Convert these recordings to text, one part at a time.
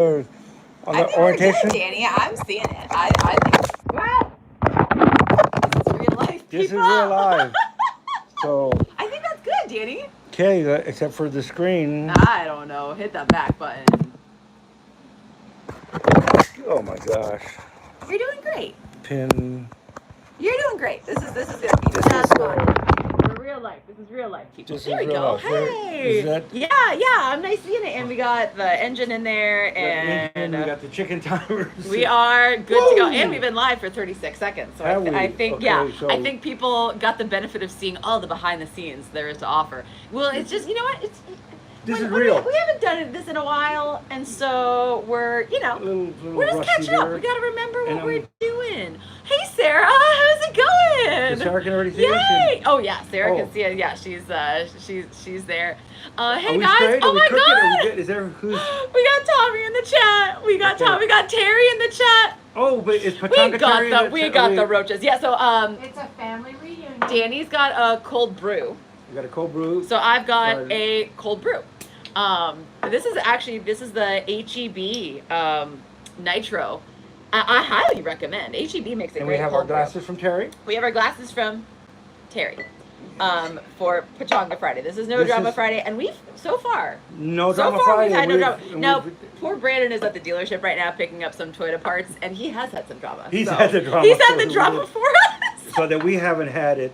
on I the think orientation. we're good, Danny. I'm seeing it. I think. Wow. This is real life, This is people. real live. So, I think that's good, Danny. okay, except for the screen. I don't know. Hit the back button. Oh my gosh. You're doing great. Pin. You're doing great. This is gonna be just fun. For real life. This is real life, people. This There is we real go. life. Hey. Is that Yeah. I'm nice seeing it. And we got the engine in there, and we got the chicken timers. we are good to go. And we've been live for 36 seconds. So I think, okay, yeah, so I think people got the benefit of seeing all the behind the scenes there is to offer. Well, it's just, you know what? This is real. We haven't done this in a while, and so we're, little we're just catching up. there. We got to remember what we're doing. Hey, Sarah, how's it going? Is Sarah can already see Yay! Oh yeah, Sarah Oh. can see it. Yeah, she's there. Are Hey we guys! straight? Oh Are we my cooking? God! Is there who's? We got Tommy in the chat. We got Okay. Tommy. We got Terry in the chat. Oh, but it's We Pachanga got Terry the in we got the roaches. Yeah. So It's a family reunion. Danny's got a cold brew. We got a cold brew. So I've got a cold brew. This is the HEB Nitro. I highly recommend. HEB makes it And great. we have cold our glasses from Terry. brew. We have our glasses from Terry. For Pachanga Friday. This is No Drama Friday, and we've so far No so drama far Friday. we've had no drama. and Now, we've- poor Brandon is at the dealership right now picking up some Toyota parts, and he has had some drama. He's so had the drama. He's had so the drama we- for us. So that we haven't had it.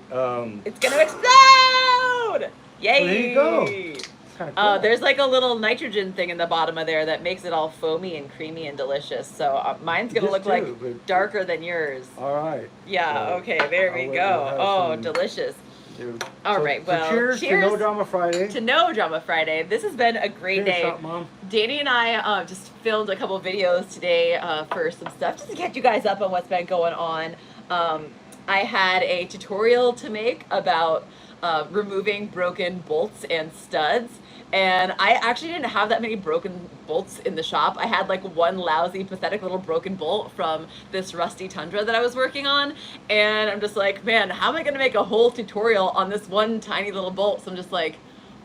It's gonna explode! Yay! Well, there you go. It's kind of cool. There's like a little nitrogen thing in the bottom of there that makes it all foamy and creamy and delicious. So mine's gonna This look too, like but- darker than yours. All right. Yeah. So, Okay. There we we'll go. have Oh, some- delicious. Dude. All right, well, cheers to cheers No Drama Friday. To No Drama Friday. This has been a great Cheers, day. shot, Mom. Danny and I just filmed a couple videos today for some stuff just to catch you guys up on what's been going on. I had a tutorial to make about removing broken bolts and studs. And I actually didn't have that many broken bolts in the shop. I had like one lousy, pathetic little broken bolt from this rusty Tundra that I was working on. And I'm just like, man, how am I gonna make a whole tutorial on this one tiny little bolt? So I'm just like,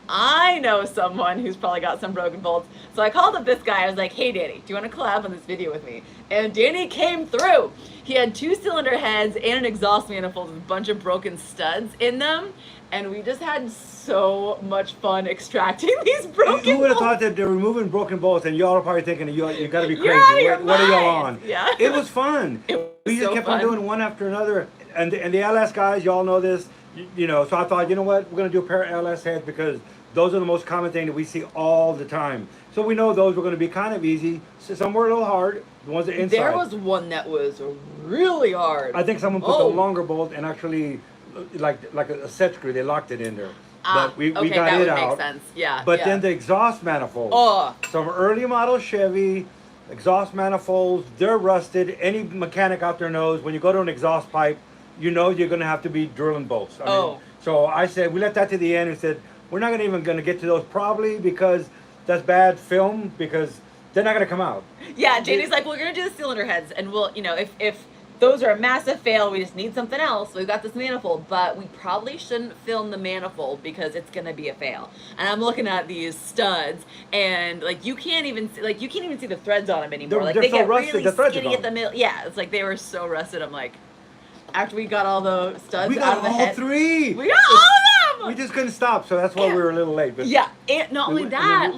I know someone who's probably got some broken bolts. So I called up this guy. I was like, hey, Danny, do you want to collab on this video with me? And Danny came through. He had 2 cylinder heads and an exhaust manifold with a bunch of broken studs in them. And we just had so much fun extracting these broken Who would have bolts. thought that they're removing broken bolts, and y'all are probably thinking you got to be You're crazy. out of your What are y'all mind. on? Yeah. It was fun. It We was just so kept fun. on doing one after another, and the LS guys, y'all know this, you know. So I thought, you know what, we're gonna do a pair of LS heads because those are the most common thing that we see all the time. So we know those were gonna be kind of easy. So some were a little hard. The ones that inside. There was one that was really hard. I think someone put the longer bolt and actually, like a set screw, they locked it in there. But we okay, got that it would out. make sense. Yeah. But yeah. then the exhaust manifolds. Oh. Some early model Chevy exhaust manifolds, they're rusted. Any mechanic out there knows when you go to an exhaust pipe, you know you're going to have to be drilling bolts. I mean, so I said, we left that to the end. We said, we're not even going to get to those probably because that's bad film because they're not going to come out. Yeah, Janie's like, we're going to do the cylinder heads and we'll, if those are a massive fail, we just need something else. We've got this manifold, but we probably shouldn't film the manifold because it's gonna be a fail. And I'm looking at these studs, and like you can't even see the threads on them anymore. They're They so get rusted, really the threads are skinny at gone. the middle. Yeah, it's like they were so rusted. I'm like, after we got all the studs We out got of the all head, 3. we got all of them. We just couldn't stop, so that's why we were a little late. But Yeah, and not only we- that,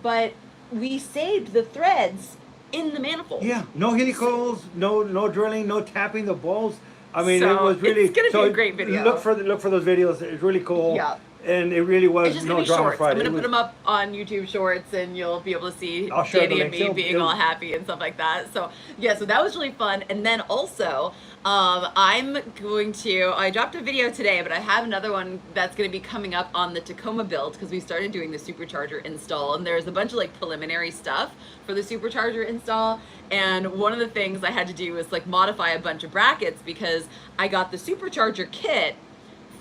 but we saved the threads in the manifold. yeah, no helicals, no drilling, no tapping the bolts. I mean, So, it was really. it's gonna be a great video. Look for those videos. It's really cool. Yeah. And it really was It's just gonna No be Drama shorts. Friday. I'm gonna It put was- them up on YouTube Shorts, and you'll be able to see I'll share the Danny and links. me being all happy and stuff like that. So yeah, so that was really fun. And then also, I dropped a video today, but I have another one that's gonna be coming up on the Tacoma build because we started doing the supercharger install, and there's a bunch of like preliminary stuff for the supercharger install. And one of the things I had to do was like modify a bunch of brackets because I got the supercharger kit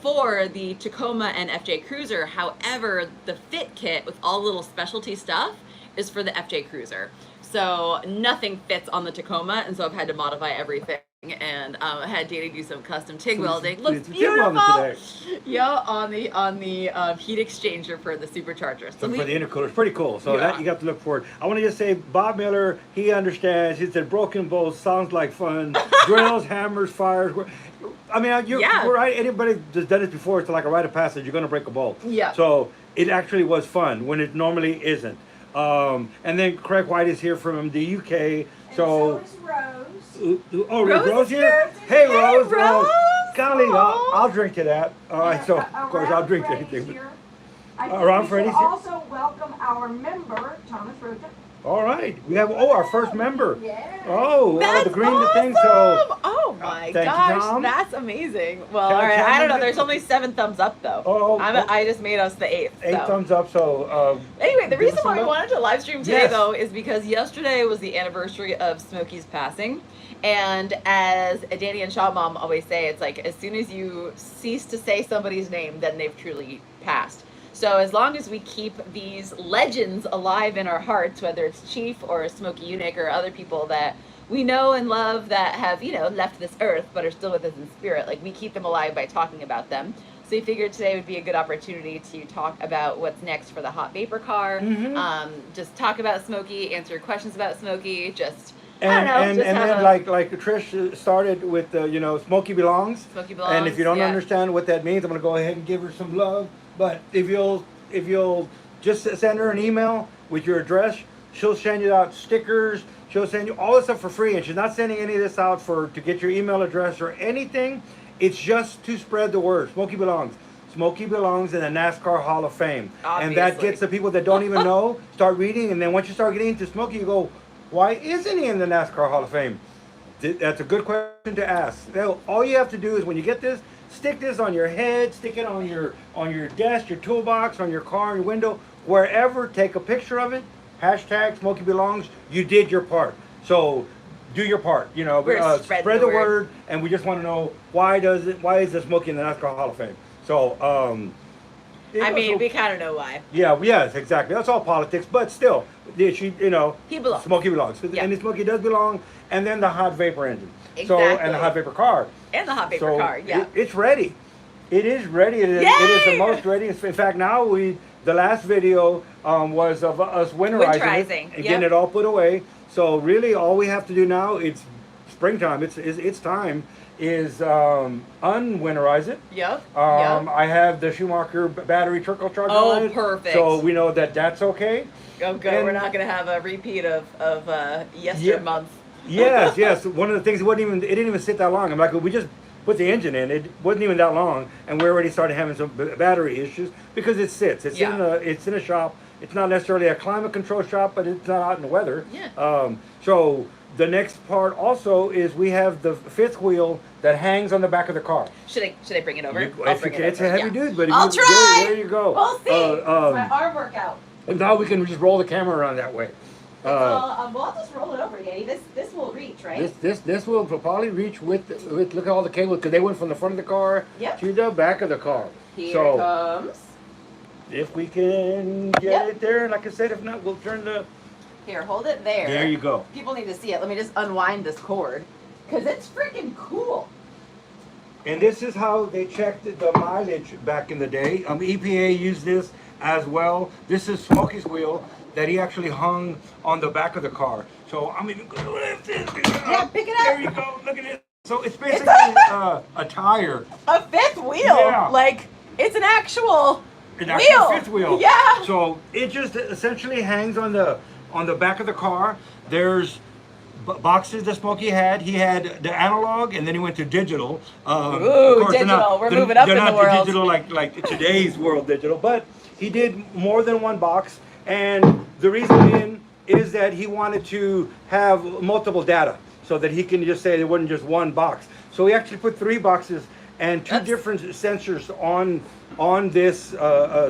for the Tacoma and FJ Cruiser. However, the fit kit with all the little specialty stuff is for the FJ Cruiser. So nothing fits on the Tacoma, and so I've had to modify everything and had Danny do some custom TIG welding. It's Looks TIG welding beautiful. Yeah, on the heat exchanger for the supercharger. So for the intercooler, it's pretty cool. So Yeah. that you got to look for it. I want to just say, Bob Miller, he understands. He said, broken bolts sounds like fun. Drills, hammers, fires. I mean, you're right. Anybody that's done it before, it's like a rite of passage. You're going to break a bolt. Yeah. So it actually was fun when it normally isn't. And then Craig White is here from the UK. So is Rose. Rose here? Hey, Rose. Golly, I'll drink to that. All right, so of course I'll drink to anything. Around Freddy's here. Also welcome our member, Thomas Rocha. All right, we have our first member. Yeah. That's the green awesome. thing. So oh my thank you, gosh, Tom. that's amazing. Well, Can I all right, I don't know. comment? There's only 7 thumbs up though. I just made us the 8th. 8 so. thumbs up. So Anyway, the give reason us some why we love. wanted to live stream today, Yes. though, is because yesterday was the anniversary of Smokey's passing. And as Danny and Shaw Mom always say, it's like as soon as you cease to say somebody's name, then they've truly passed. So as long as we keep these legends alive in our hearts, whether it's Chief or Smokey Yunick or other people that we know and love that have, left this earth but are still with us in spirit, like we keep them alive by talking about them. So we figured today would be a good opportunity to talk about what's next for the hot vapor car. Just talk about Smokey, answer questions about Smokey, just I don't know. And then like Trish started with Smokey Belongs. Smokey Belongs. And if you don't yeah. understand what that means, I'm gonna go ahead and give her some love. But if you'll just send her an email with your address, she'll send you out stickers. She'll send you all this stuff for free, and she's not sending any of this out to get your email address or anything. It's just to spread the word. Smokey Belongs. Smokey belongs in the NASCAR Hall of Fame. Obviously. And that gets the people that don't even know start reading, and then once you start getting into Smokey, you go, why isn't he in the NASCAR Hall of Fame? That's a good question to ask. All you have to do is when you get this, stick this on your head, stick it on your desk, your toolbox, on your car, your window, wherever. Take a picture of it. Hashtag Smokey Belongs. You did your part. So do your part. Spread the word. And we just want to know why is the Smokey in the NASCAR Hall of Fame? So we kind of know why. Yeah, yes, exactly. That's all politics, but still, he belongs. Smokey belongs, Yeah. and the Smokey does belong. And then the hot vapor engine, Exactly. and the hot vapor car, and the hot vapor car. Yeah, it's ready. It is ready. It is the most ready. In fact, now the last video was of us winterizing it and getting it all put away. So really, all we have to do now, it's springtime. It's time. Is unwinterize it. Yep. I have the Schumacher battery trickle charger on it. Perfect. So we know that's okay. Oh, good. And we're not going to have a repeat of yesterday month. Yes. One of the things it didn't even sit that long. I'm like, we just put the engine in. It wasn't even that long, and we already started having some battery issues because it sits. It's in a shop. It's not necessarily a climate control shop, but it's not out in the weather. Yeah. So the next part also is we have the 5th wheel that hangs on the back of the car. Should I bring it over? It's a heavy dude, but I'll try. There you go. We'll see. My arm workout. And now we can just roll the camera around that way. I'll just roll it over, Danny. This will reach, right? This will probably reach with look at all the cables because they went from the front of the car to the back of the car. Here it comes. If we can get it there, like I said, if not, we'll turn the. Here, hold it there. There you go. People need to see it. Let me just unwind this cord because it's freaking cool. And this is how they checked the mileage back in the day. EPA used this as well. This is Smokey's wheel that he actually hung on the back of the car. So I'm even going to lift this. Yeah, pick it up. There you go. Look at it. So it's basically a tire. A 5th wheel. Yeah. Like it's an actual An wheel. actual 5th wheel. Yeah. So it just essentially hangs on the back of the car. There's boxes that Smokey had. He had the analog, and then he went to digital. Of course, digital. We're moving up in the world. They're not digital like today's world digital, but he did more than one box. And the reason being is that he wanted to have multiple data so that he can just say there wasn't just one box. So he actually put 3 boxes and 2 different sensors on this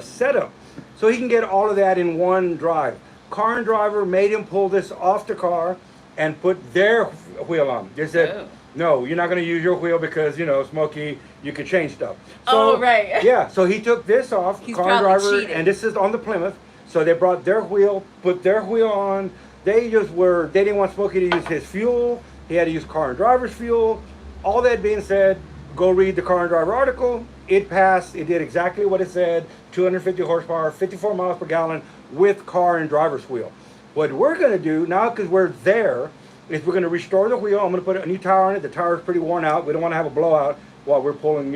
setup. So he can get all of that in one drive. Car and Driver made him pull this off the car and put their wheel on. They said, no, you're not going to use your wheel because, Smokey, you can change stuff. So, right. Yeah, so he took this off, Car and Driver, cheating. and this is on the Plymouth. So they brought their wheel, put their wheel on. They didn't want Smokey to use his fuel, He had to use car and driver's fuel. All that being said, go read the car and driver article. It passed. It did exactly what it said. 250 horsepower, 54 miles per gallon with car and driver's wheel. What we're going to do now, because we're there, is we're going to restore the wheel. I'm going to put a new tire on it. The tire is pretty worn out. We don't want to have a blowout while we're pulling,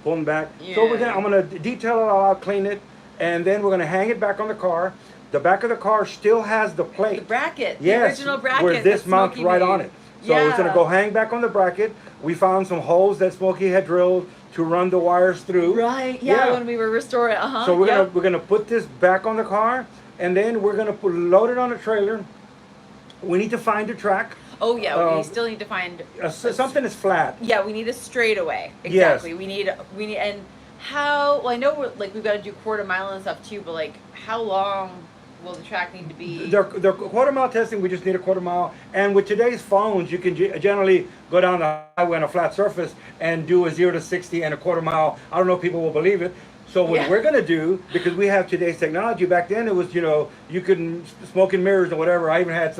pulling back. Yeah. So I'm going to detail it all out, clean it, and then we're going to hang it back on the car. The back of the car still has the plate. The bracket. Yes, The original bracket. where this that mounts Smokey right made. on it. So it's going to go hang back on the bracket. We found some holes that Smokey had drilled to run the wires through. Right. Yeah. When we were restoring. So we're gonna put this back on the car, and then we're gonna load it on a trailer. We need to find a track. Oh yeah. We still need to find something that's flat. Yeah. We need a straightaway. Yes. Exactly. We need and how? Well, I know we've got to do quarter mile and stuff too, but like how long will the track need to be? They're quarter mile testing. We just need a quarter mile. And with today's phones, you can generally go down the highway on a flat surface and do a 0 to 60 and a quarter mile. I don't know if people will believe it. So what we're going to do, because we have today's technology, back then it was, you couldn't smoke in mirrors or whatever. I even had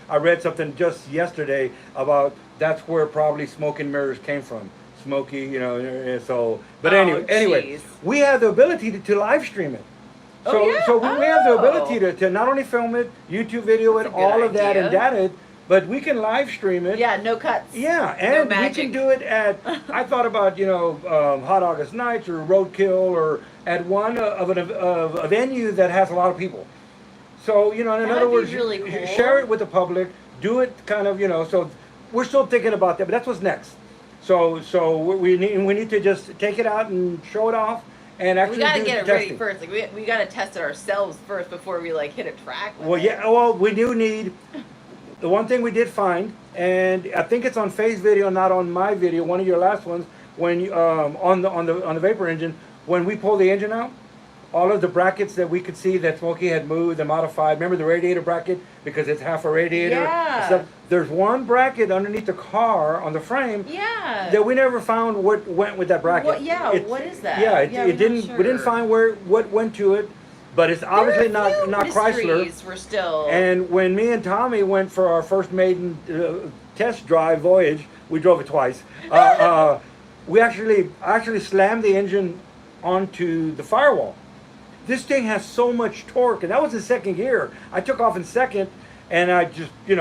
I read something just yesterday about that's where probably smoke in mirrors came from. Smokey, so. But anyway, we have the ability to live stream it. So, we have the ability to not only film it, YouTube video it, all of that, and data it, but we can live stream it. Yeah, no cuts. Yeah, and we can do it at, I thought about, Hot August Nights or Roadkill or at one of a venue that has a lot of people. So, in other words, really cool. Share it with the public, do it kind of, so we're still thinking about that, but that's what's next. So we need to just take it out and show it off. And actually we gotta do get it testing. ready first. we gotta test it ourselves first before we hit a track. We do need. The one thing we did find, and I think it's on Faye's video, not on my video, one of your last ones, when you, on the vapor engine, when we pull the engine out, all of the brackets that we could see that Smokey had moved and modified. Remember the radiator bracket, because it's half a radiator. Yeah. There's one bracket underneath the car on the frame. Yeah. That we never found what went with that bracket. What is that? Yeah, it didn't. Sure. We didn't find what went to it, but it's obviously not Chrysler. We're still. And when me and Tommy went for our first maiden test drive voyage, we drove it twice. We actually slammed the engine onto the firewall. This thing has so much torque, and that was in second gear. I took off in second, and I just, I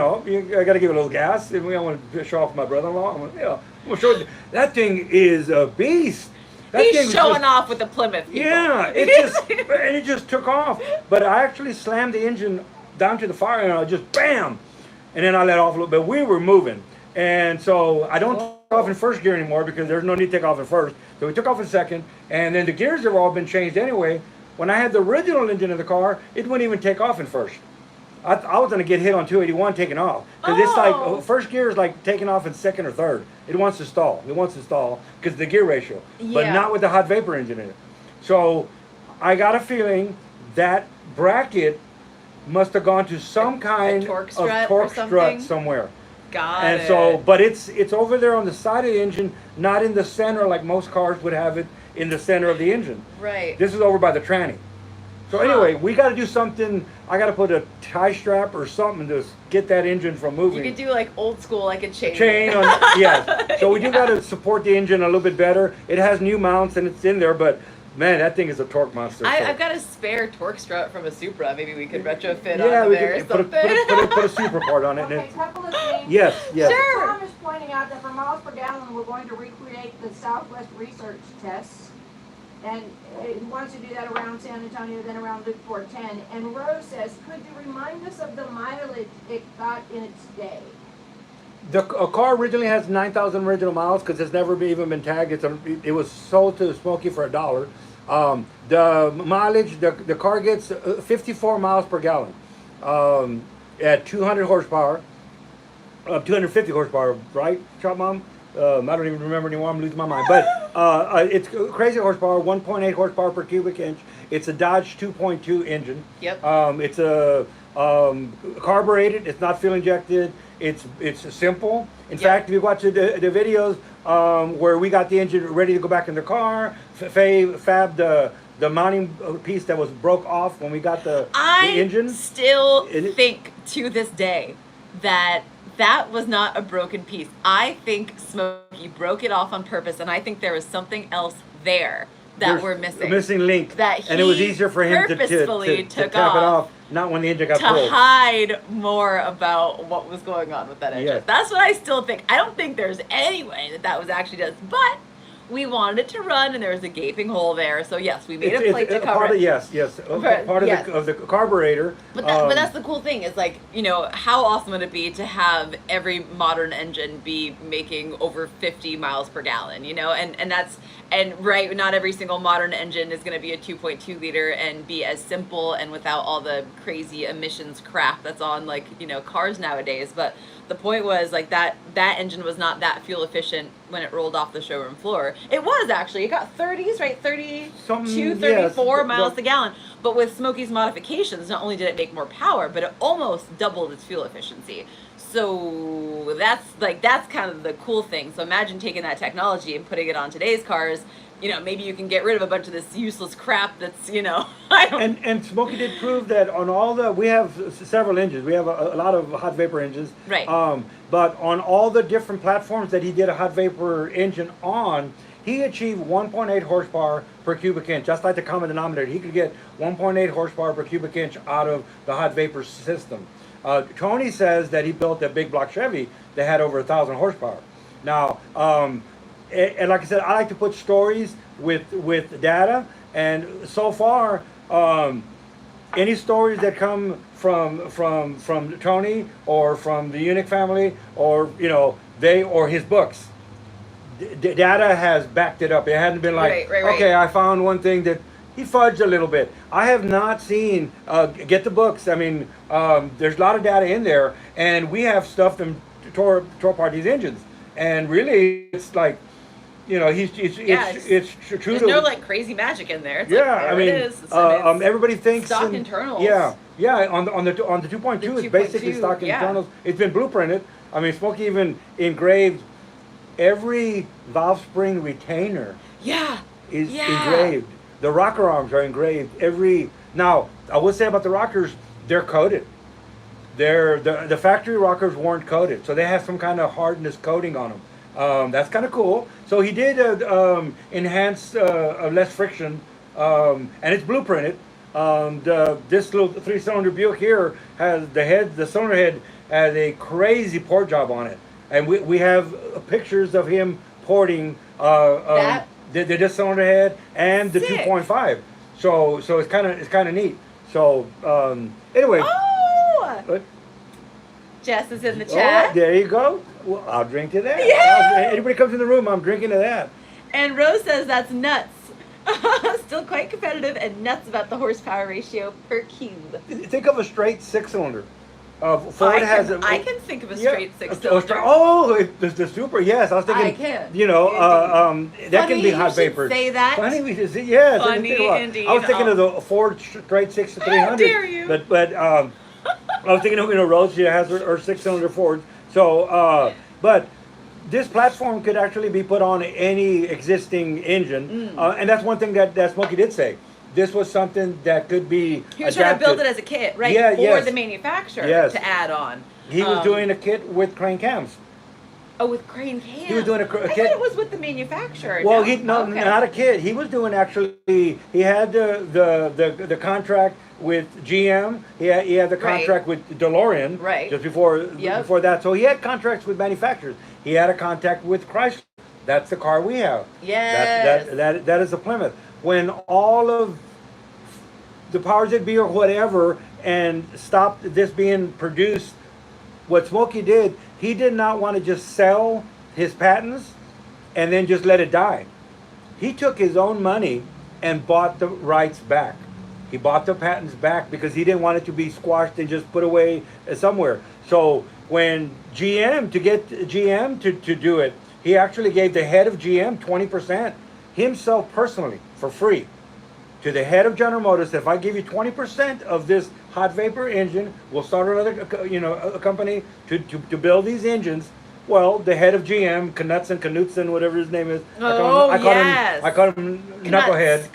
got to give it a little gas. And I want to show off my brother-in-law. I'm gonna show you. That thing is a beast. He's showing off with the Plymouth. People. Yeah, it just took off. But I actually slammed the engine down to the fire, and I just bam, and then I let off a little bit. We were moving, and so I don't take off in first gear anymore because there's no need to take off in first. So we took off in second, and then the gears have all been changed anyway. When I had the original engine in the car, it wouldn't even take off in first. I was going to get hit on 281 taking off. Because it's like, first gear is like taking off in second or third. It wants to stall. Because of the gear ratio. Yeah. But not with the hot vapor engine in it. So I got a feeling that bracket must have gone to some kind of torque strut somewhere. Got it. And so, but it's over there on the side of the engine, not in the center like most cars would have it in the center of the engine. Right. This is over by the tranny. So anyway, we got to do something. I got to put a tie strap or something to get that engine from moving. You could do like old school, like a chain. Yeah. So we do got to support the engine a little bit better. It has new mounts and it's in there, but man, that thing is a torque monster. I've got a spare torque strut from a Supra. Maybe we could retrofit on there or something. Put a Supra part on it. Okay, couple of things. Yes. Sure. Tom is pointing out that for miles per gallon, we're going to recreate the Southwest research tests. And he wants to do that around San Antonio, then around Loop 410. And Rose says, could you remind us of the mileage it got in its day? A car originally has 9,000 original miles because it's never even been tagged. It was sold to Smokey for $1. The mileage, the car gets 54 miles per gallon at 200 horsepower, 250 horsepower, right, Chop Mom? I don't even remember anymore. I'm losing my mind. But it's crazy horsepower, 1.8 horsepower per cubic inch. It's a Dodge 2.2 engine. Yep. It's a carbureted. It's not fuel injected. It's simple. In fact, if you watch the videos where we got the engine ready to go back in the car, Faye fabbed the mounting piece that was broke off when we got the engine. I still think to this day that that was not a broken piece. I think Smokey broke it off on purpose, and I think there was something else there that we're missing. A missing link. That and it was easier for him to tap it off, not when the engine got pulled. To hide more about what was going on with that engine. Yes. That's what I still think. I don't think there's any way that that was actually done, but we wanted it to run, and there was a gaping hole there. So yes, we made a plate to cover it. Yes, part of the carburetor. But that's the cool thing is, like, you know, how awesome would it be to have every modern engine be making over 50 miles per gallon, you know? And right, not every single modern engine is going to be a 2.2 liter and be as simple and without all the crazy emissions crap that's on, like, you know, cars nowadays. But the point was, like, that engine was not that fuel efficient when it rolled off the showroom floor. It was actually. It got 30s, right? 32, 34 miles a gallon. But with Smokey's modifications, not only did it make more power, but it almost doubled its fuel efficiency. So that's kind of the cool thing. So imagine taking that technology and putting it on today's cars. You know, maybe you can get rid of a bunch of this useless crap that's, you know, And Smokey did prove that on all we have several engines. We have a lot of hot vapor engines. Right. But on all the different platforms that he did a hot vapor engine on, he achieved 1.8 horsepower per cubic inch. Just like the common denominator. He could get 1.8 horsepower per cubic inch out of the hot vapor system. Tony says that he built a big block Chevy that had over 1,000 horsepower. Now, and like I said, I like to put stories with data, and so far, any stories that come from Tony or from the Yunick family, or you know, or his books, data has backed it up. It hadn't been like, right. Okay, I found one thing that he fudged a little bit. I have not seen, get the books. I mean, there's a lot of data in there, and we have stuff that tore apart these engines. And really, it's like, you know, it's true. There's no like crazy magic in there. It's yeah, like, I mean, it's everybody thinks stock internals. Yeah, on the 2.2, it's basically stock internals. It's been blueprinted. I mean, Smokey even engraved every valve spring retainer. Is engraved. The rocker arms are engraved. Now, I would say about the rockers, they're coated. The factory rockers weren't coated, so they have some kind of hardness coating on them. That's kind of cool. So he did enhance less friction, and it's blueprinted. This little 3-cylinder Buick here has the cylinder head has a crazy port job on it, and we have pictures of him porting the cylinder head and the 2.5. So it's kind of neat. So anyway. Oh! Jess is in the chat. Oh, there you go. Well, I'll drink to that. Yeah. Anybody comes in the room, I'm drinking to that. And Rose says that's nuts. Still quite competitive and nuts about the horsepower ratio per cube. Think of a straight 6-cylinder. Ford I can think of a straight 6-cylinder. The Super. Yes, I was thinking. I can. You know, that can be hot vapor. Say that. Funny we just yes. Funny indeed. I was thinking of the Ford straight 6 to 300. How dare you? But I was thinking of, you know, Rose. She has her 6-cylinder Ford. So, but this platform could actually be put on any existing engine, and that's one thing that Smokey did say. This was something that could be He was trying to build it as a kit, right? For the manufacturer to add on. He was doing a kit with crane cams. Oh, with crane cams. He was doing a kit. I thought it was with the manufacturer. Well, not a kit. He was doing he had the contract with GM. He had the contract with DeLorean. Right. Just before that, so he had contracts with manufacturers. He had a contact with Chrysler. That's the car we have. Yes. That is the Plymouth. When all of the powers that be or whatever and stopped this being produced, what Smokey did, he did not want to just sell his patents and then just let it die. He took his own money and bought the rights back. He bought the patents back because he didn't want it to be squashed and just put away somewhere. So when to get GM to do it, he actually gave the head of GM 20%, himself personally, for free, to the head of General Motors. If I give you 20% of this hot vapor engine, we'll start another, a company to build these engines. Well, the head of GM, Knudsen, whatever his name is. I call him Knucklehead.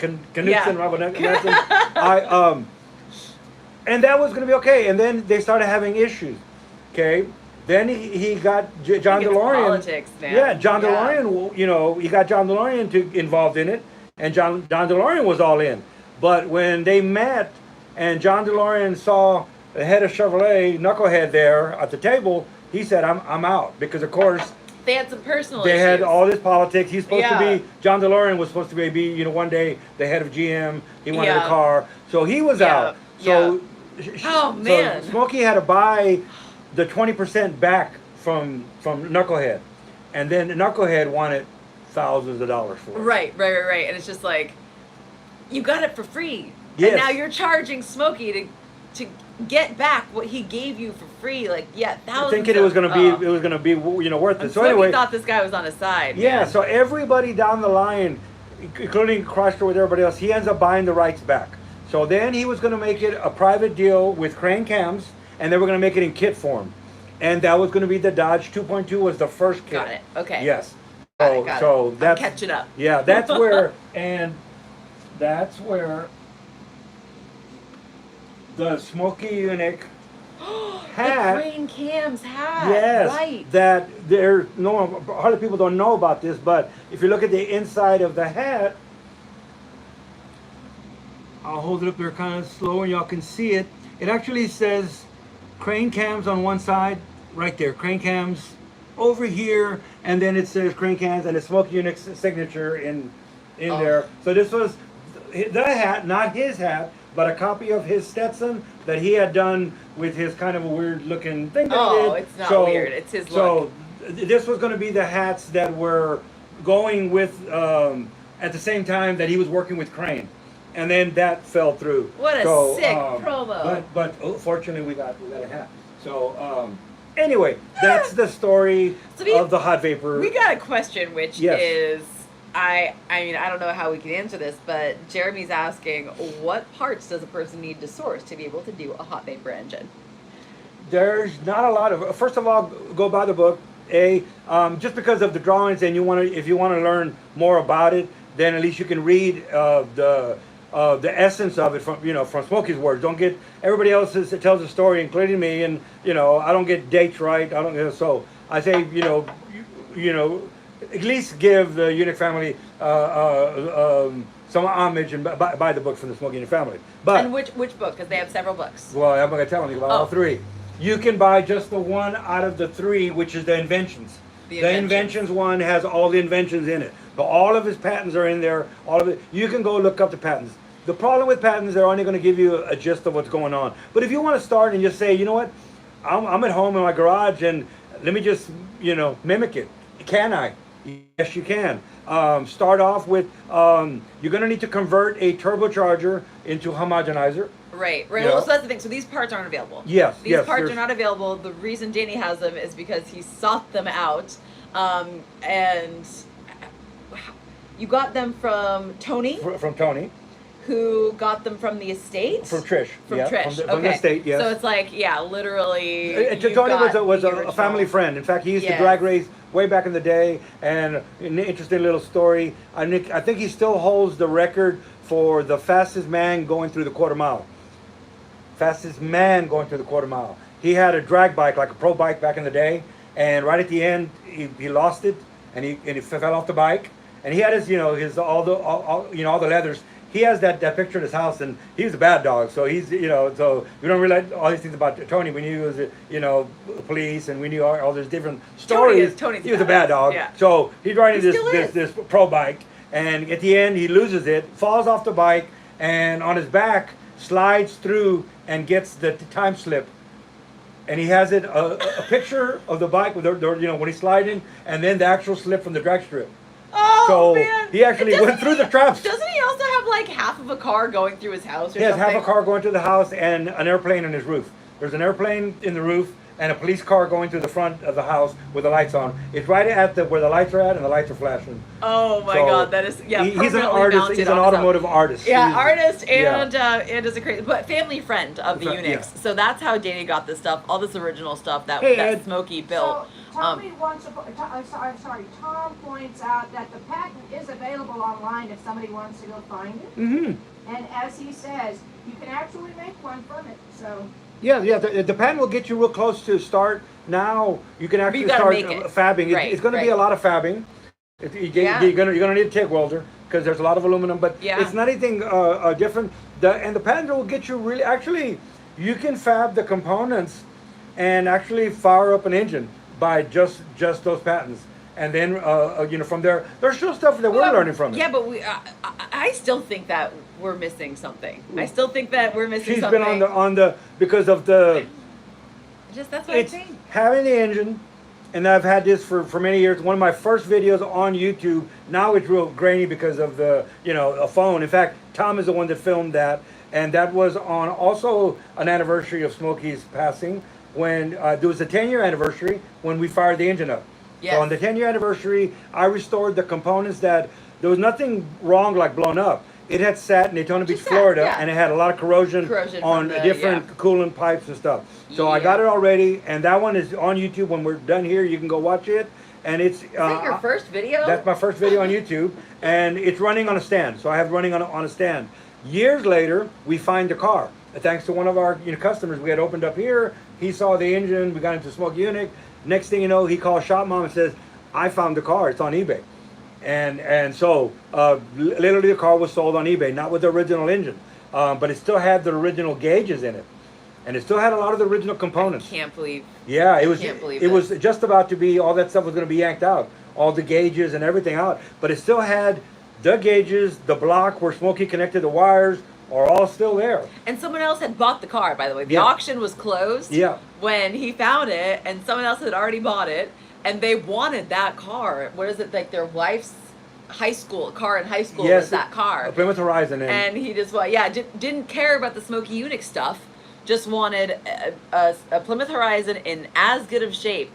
Knudsen. And that was going to be okay. And then they started having issues. Okay. Then he got John It's DeLorean. politics, man. Yeah, John DeLorean. You know, he got John DeLorean involved in it, and John DeLorean was all in. But when they met, and John DeLorean saw the head of Chevrolet, Knucklehead, there at the table, he said, "I'm out," because of course they had some personal they issues. had all this politics. He's supposed to Yeah. be John DeLorean was supposed to be you know, one day the head of GM. He wanted Yeah. a car, so he was Yeah. out. So Oh, man. so Smokey had to buy the 20% back from Knucklehead, and then Knucklehead wanted thousands of dollars for it. Right. And it's just like, you got it for free. Yes. And now you're charging Smokey to get back what he gave you for free. Like, yeah, thousands. Thinking it was gonna be you know, worth it. So Smokey anyway, thought this guy was on his side. yeah. man. So everybody down the line, including Chrysler with everybody else, he ends up buying the rights back. So then he was going to make it a private deal with Crane Cams, and they were going to make it in kit form, and that was going to be the Dodge 2.2 was the first kit. Got it. Okay. Yes. Got So it. that's I'm catching up. Yeah, that's where the Smokey Yunick hat. The Crane Cams hat. Yes, Right. that there's hardly people don't know about this, but if you look at the inside of the hat, I'll hold it up there kind of slow and y'all can see it. It actually says Crane Cams on one side, right there, Crane Cams over here, and then it says Crane Cams and it's Smokey Yunick's signature in there. So this was the hat, not his hat, but a copy of his Stetson that he had done with his kind of a weird looking thing that he did. It's not weird. It's his look. So this was going to be the hats that were going with at the same time that he was working with Crane, and then that fell through. What a sick promo! But fortunately we got a hat. So anyway, that's the story of the hot vapor. We got a question, which is. I mean, I don't know how we can answer this, but Jeremy's asking, what parts does a person need to source to be able to do a hot vapor engine? There's not a lot of. First of all, go buy the book. Just because of the drawings, and if you want to learn more about it, then at least you can read the essence of it from Smokey's words. Don't get everybody else tells a story, including me, and I don't get dates right. I don't. So I say at least give the Yunick family some homage and buy the book from the Smokey Yunick family. But and which book? Because they have several books. Well, I'm going to tell them about all three. You can buy just the one out of the three, which is the inventions. The inventions one has all the inventions in it. So all of his patents are in there. All of it. You can go look up the patents. The problem with patents, they're only going to give you a gist of what's going on. But if you want to start and just say, you know what, I'm at home in my garage and let me just mimic it. Can I? Yes, you can. Start off with, you're going to need to convert a turbocharger into a homogenizer. Right. Well, so that's the thing. So these parts aren't available. Yes. These parts are not available. The reason Danny has them is because he sought them out. And you got them from Tony. From Tony. Who got them from the estate? From Trish. From yeah, Trish. From the estate, yes. So it's like, literally. Tony was a family friend. In fact, he used to drag race way back in the day. And an interesting little story. I think he still holds the record for the fastest man going through the quarter mile. Fastest man going through the quarter mile. He had a drag bike, like a pro bike back in the day. And right at the end, he lost it, and he fell off the bike. And he had his all the leathers. He has that picture in his house, and he was a bad dog. So he's so we don't realize all these things about Tony. We knew he was police, and we knew all these different stories. Tony's he was a bad dog. Yeah. So he's riding this pro bike, and at the end he loses it, falls off the bike, and on his back slides through and gets the time slip. And he has a picture of the bike with when he's sliding, and then the actual slip from the drag strip. Oh, so man. He actually went through the traps. Doesn't he also have like half of a car going through his house or something? He has half a car going to the house and an airplane on his roof. There's an airplane in the roof and a police car going to the front of the house with the lights on. It's right at where the lights are at, and the lights are flashing. Oh my God, that is he's an artist. He's an automotive artist. Yeah, artist and is a crazy, but family friend of the Yunicks. Yeah. So that's how Danny got this stuff, all this original stuff that Smokey built. So Tom points out that the patent is available online if somebody wants to go find it. Mm-hmm. And as he says, you can actually make one from it. So. Yeah. The patent will get you real close to start. Now you can actually start fabbing. Right, it's going to be a lot of fabbing. You're gonna need a TIG welder because there's a lot of aluminum, but it's not anything different. And the patent will get you really. Actually, you can fab the components and actually fire up an engine by just those patents. And then from there, there's still stuff that we're learning from it. Yeah, but I still think that we're missing something. I still think that we're missing something. She's been on the because of the. That's what I'm saying. Having the engine. And I've had this for many years. One of my first videos on YouTube. Now it's real grainy because of the a phone. In fact, Tom is the one that filmed that, and that was on also an anniversary of Smokey's passing when there was a 10-year anniversary when we fired the engine up. Yes. So on the 10-year anniversary, I restored the components that there was nothing wrong like blown up. It had sat in Daytona Beach, Florida, and it had a lot of corrosion on different coolant pipes and stuff. So I got it already, and that one is on YouTube. When we're done here, you can go watch it. And it's is that your first video? That's my first video on YouTube, and it's running on a stand. So I have it running on a stand. Years later, we find the car. Thanks to one of our customers, we had opened up here. He saw the engine. We got into Smokey Yunick. Next thing you know, he calls Shop Mom and says, "I found the car. It's on eBay." And so literally the car was sold on eBay, not with the original engine, but it still had the original gauges in it, and it still had a lot of the original components. I can't believe. Yeah, it was just about to be, all that stuff was going to be yanked out, all the gauges and everything out, but it still had the gauges, the block where Smokey connected the wires are all still there. And someone else had bought the car, by the way. The auction was closed when he found it, and someone else had already bought it. And they wanted that car. What is it, like their wife's car in high school was that car. Plymouth Horizon. And he just, didn't care about the Smokey Yunick stuff. Just wanted a Plymouth Horizon in as good of shape.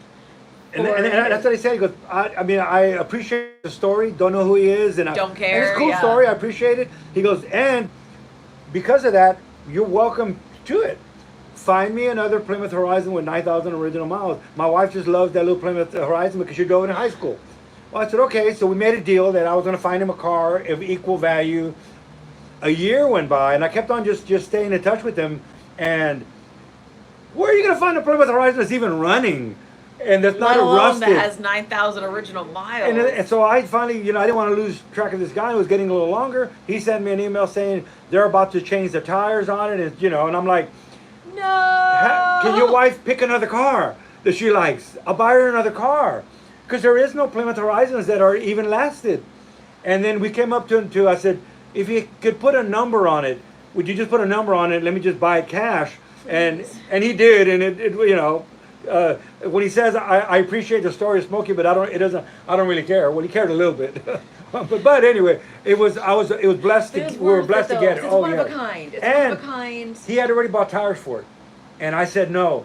And that's what he said. He goes, I appreciate the story. Don't know who he is. Don't care. And it's a cool story. I appreciate it. He goes, and because of that, you're welcome to it. Find me another Plymouth Horizon with 9,000 original miles. My wife just loves that little Plymouth Horizon because she drove it in high school. Well, I said, okay. So we made a deal that I was going to find him a car of equal value. A year went by, and I kept on just staying in touch with him. And where are you going to find a Plymouth Horizon that's even running? And that's not rusted. That has 9,000 original miles. And so I finally, I didn't want to lose track of this guy. It was getting a little longer. He sent me an email saying they're about to change the tires on it. And, and I'm like, no. Can your wife pick another car that she likes? I'll buy her another car. Because there is no Plymouth Horizons that are even lasted. And then we came up to I said, if you could put a number on it, would you just put a number on it? Let me just buy it cash. And he did. And when he says, I appreciate the story of Smokey, but I don't really care. Well, he cared a little bit. but anyway, it was blessed. We were blessed to get it. It's one of a kind. It's one of a kind. He had already bought tires for it, and I said no.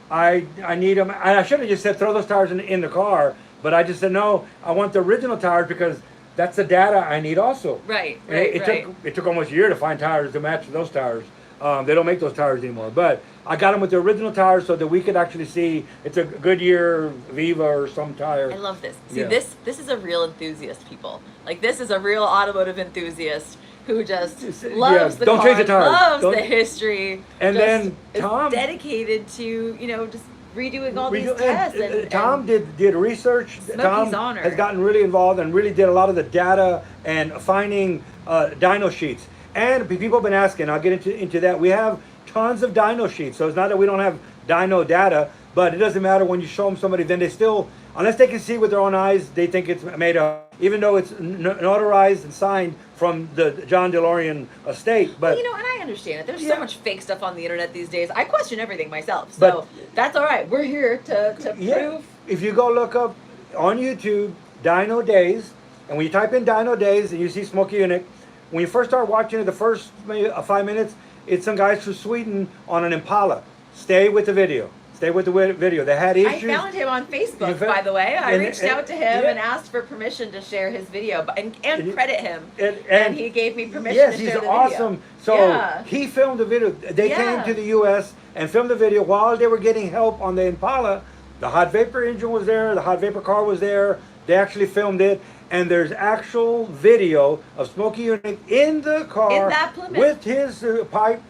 I need them. And I should have just said throw those tires in the car, but I just said no. I want the original tires because that's the data I need also. Right. It took almost a year to find tires to match those tires. They don't make those tires anymore, but I got them with the original tires so that we could actually see it's a Goodyear Viva or some tire. I love this. See, this is a real enthusiast, people. Like, this is a real automotive enthusiast who just loves the car, change the tires. Loves the history, and then Tom is dedicated to just redoing all these tests. And Tom did research. Smokey's Tom has gotten really involved and really did a lot of the data and finding dyno sheets. And people have been asking, I'll get into that. We have tons of dyno sheets. So it's not that we don't have dyno data, but it doesn't matter when you show them somebody, then they still, unless they can see with their own eyes, they think it's made up, even though it's notarized and signed from the John DeLorean estate. But and I understand it. There's so much fake stuff on the internet these days. I question everything myself. So that's all right. We're here to prove. If you go look up on YouTube, Dyno Days, and when you type in Dyno Days and you see Smokey Yunick, when you first start watching it, the first maybe 5 minutes, it's some guys from Sweden on an Impala. Stay with the video. Stay with the video. They had issues. I found him on Facebook, by the way. I reached out to him and asked for permission to share his video and credit him. And he gave me permission to share the video. Yes, he's awesome. So he filmed the video. They came to the U.S. and filmed the video while they were getting help on the Impala. The hot vapor engine was there. The hot vapor car was there. They actually filmed it. And there's actual video of Smokey Yunick in the car in that Plymouth with his pipe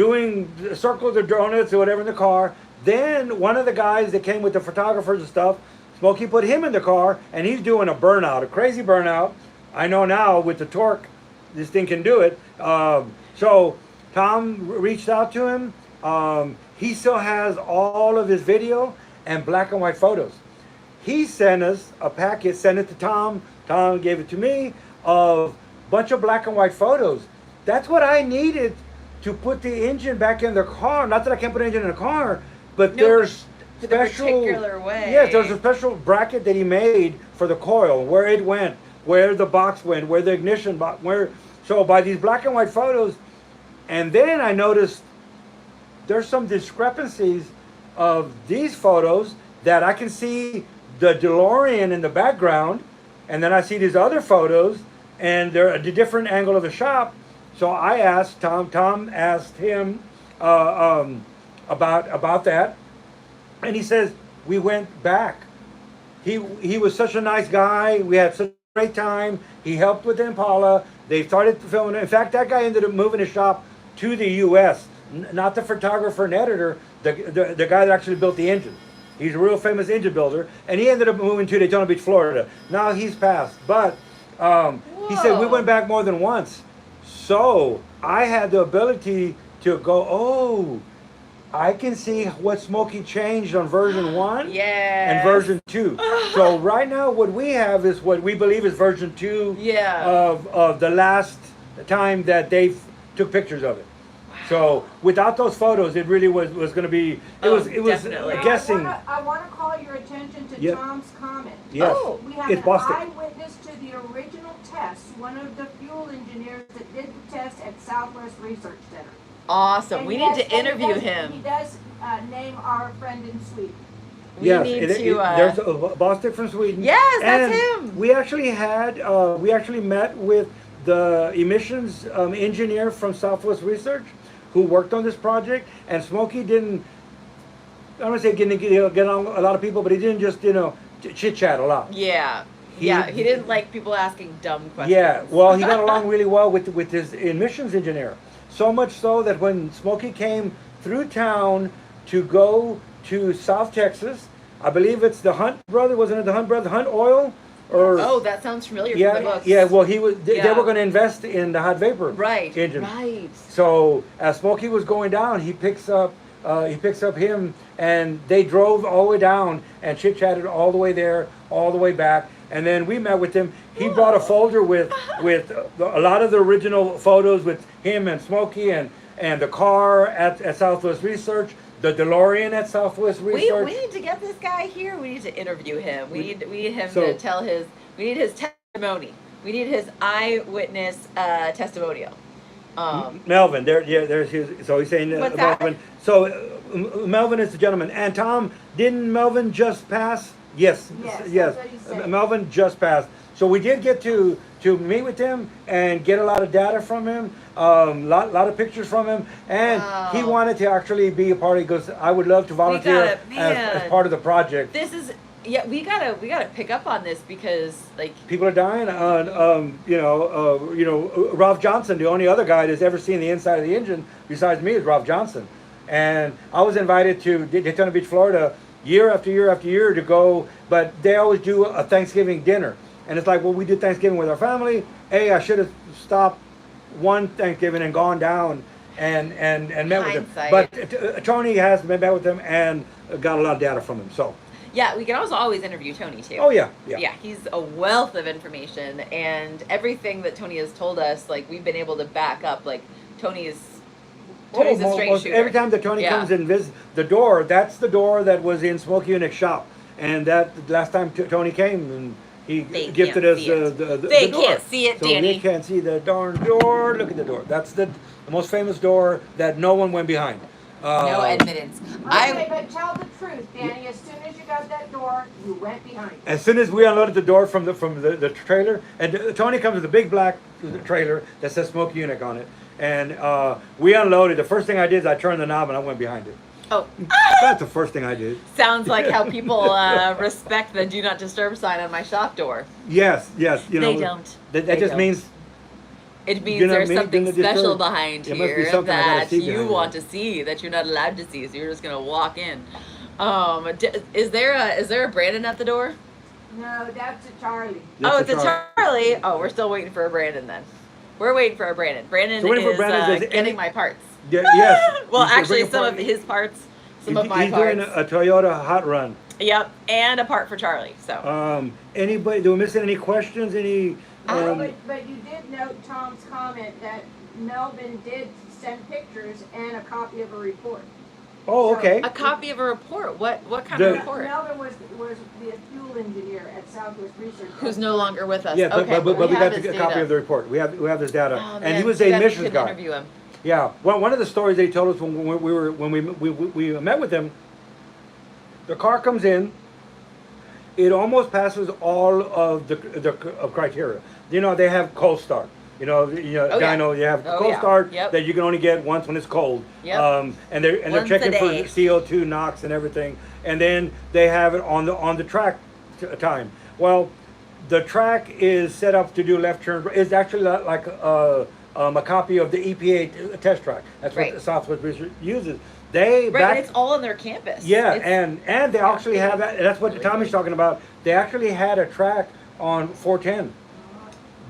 doing circles or donuts or whatever in the car. Then one of the guys that came with the photographers and stuff, Smokey put him in the car, and he's doing a burnout, a crazy burnout. I know now with the torque, this thing can do it. So Tom reached out to him. He still has all of his video and black and white photos. He sent us a packet, sent it to Tom. Tom gave it to me, of a bunch of black and white photos. That's what I needed to put the engine back in the car. Not that I can't put an engine in the car, but No, there's the special, particular way. yes, there's a special bracket that he made for the coil, where it went, where the box went, where the ignition box, where. So by these black and white photos, and then I noticed there's some discrepancies of these photos that I can see the DeLorean in the background, and then I see these other photos, and they're at a different angle of the shop. So I asked Tom. Tom asked him about that, and he says we went back. He was such a nice guy. We had such a great time. He helped with the Impala. They started filming it. In fact, that guy ended up moving his shop to the U.S. Not the photographer and editor, the guy that actually built the engine. He's a real famous engine builder, and he ended up moving to Daytona Beach, Florida. Now he's passed, but he said we went back more than once. So I had the ability to go, oh, I can see what Smokey changed on version 1 and version 2. So right now what we have is what we believe is version 2 of the last time that they took pictures of it. So without those photos, it really was going to be, it was definitely. guessing. I want to call your attention to Tom's comment. Yes, We have it's an Boston. eyewitness to the original test, one of the fuel engineers that did the test at Southwest Research Center. Awesome. And We he need does- to interview him. He does name our friend in Sweden. Yes, We need to. there's a Boston from Sweden. Yes, that's and him. We actually had, we actually met with the emissions engineer from Southwest Research, who worked on this project, and Smokey didn't, I don't want to say get on a lot of people, but he didn't just, chit chat a lot. Yeah. He didn't like people asking dumb questions. Yeah, well, he got along really well with his emissions engineer. So much so that when Smokey came through town to go to South Texas, I believe it's the Hunt brother, wasn't it the Hunt brother, Hunt Oil? Or, that sounds familiar from the books. Yeah, well, they were going to invest in the hot vapor engine. Right. So as Smokey was going down, he picks up him, and they drove all the way down and chit chatted all the way there, all the way back, and then we met with him. He brought a folder with a lot of the original photos with him and Smokey and the car at Southwest Research, the DeLorean at Southwest Research. We need to get this guy here. We need to interview him. We need him to tell his. We need his testimony. We need his eyewitness testimonial. Melvin, there's his. So he's saying What's Melvin. that? So Melvin is the gentleman, and Tom, didn't Melvin just pass? Yes. Yes. That's what he said. Melvin just passed. So we did get to meet with him and get a lot of data from him, lot of pictures from him, and he wanted to actually be a part of it. He goes, I would love to volunteer as part of the project. This is we gotta pick up on this because like people are dying. Ralph Johnson, the only other guy that's ever seen the inside of the engine besides me is Ralph Johnson, and I was invited to Daytona Beach, Florida, year after year after year to go, but they always do a Thanksgiving dinner. And it's like, well, we do Thanksgiving with our family. Hey, I should have stopped one Thanksgiving and gone down and met with them. But Tony has met with them and got a lot of data from them. So yeah, we can also always interview Tony too. Oh yeah. He's a wealth of information, and everything that Tony has told us, like we've been able to back up. Like Tony's a straight shooter. Every time that Tony comes and visits the door, that's the door that was in Smokey Yunick's shop, and that last time Tony came and he gifted us the They door. can't see it, so Danny. we can't see the darn door. Look at the door. That's the most famous door that no one went behind. No admittance. Okay, but tell the truth, Danny. As soon as you got that door, you went behind. As soon as we unloaded the door from the trailer, and Tony comes with a big black trailer that says Smokey Yunick on it, and we unloaded. The first thing I did is I turned the knob and I went behind it. Oh. That's the first thing I did. Sounds like how people respect the "Do Not Disturb" sign on my shop door. Yes. They don't. That just means It means You know what I there's mean? something Gonna disturb. special behind There must be here something I gotta that see you behind want it. to see that you're not allowed to see, so you're just gonna walk in. Is there a Brandon at the door? No, that's a Charlie. Oh, it's a Charlie. Oh, we're still waiting for a Brandon then. We're waiting for a Brandon. Brandon So waiting for is Brandon, does getting any- my parts. Yeah, yes. Well, He's actually, bringing some part- of his parts, some of my He's parts. doing a Toyota hot run. Yep, and a part for Charlie. So. Anybody? Do we miss any questions? Any? But you did note Tom's comment that Melvin did send pictures and a copy of a report. Oh, okay. A copy of a report. What kind of report? Melvin was the fuel engineer at Southwest Research. Who's no longer with us. Yeah, okay, but we got have a his copy data. of the report. We have this data, Oh, and man, he was too a bad we missions couldn't guy. interview him. Yeah. Well, one of the stories they told us when we met with him, the car comes in. It almost passes all of the criteria. You know, they have cold start. You know, Oh, yeah. dyno, you have Oh, cold yeah. start Yep. that you can only get once when it's cold. Yep. And they're Once a checking day. for CO2, NOx, and everything. And then they have it on the track time. Well, the track is set up to do left turn. It's actually like a copy of the EPA test track. That's what Right. the Southwest Research uses. They Right, and it's all on their campus. yeah, It's- and they actually have that. That's what Tommy's talking about. They actually had a track on 410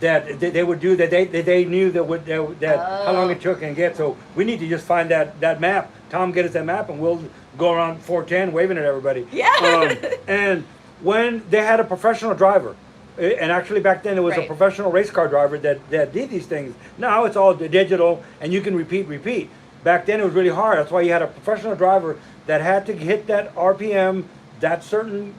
that they would do that. They knew that how long it took and get. So we need to just find that map. Tom, get us that map, and we'll go around 410 waving at everybody. Yeah. And when they had a professional driver, and actually back then it was a Right. professional race car driver that did these things. Now it's all digital, and you can repeat. Back then it was really hard. That's why you had a professional driver that had to hit that RPM, that certain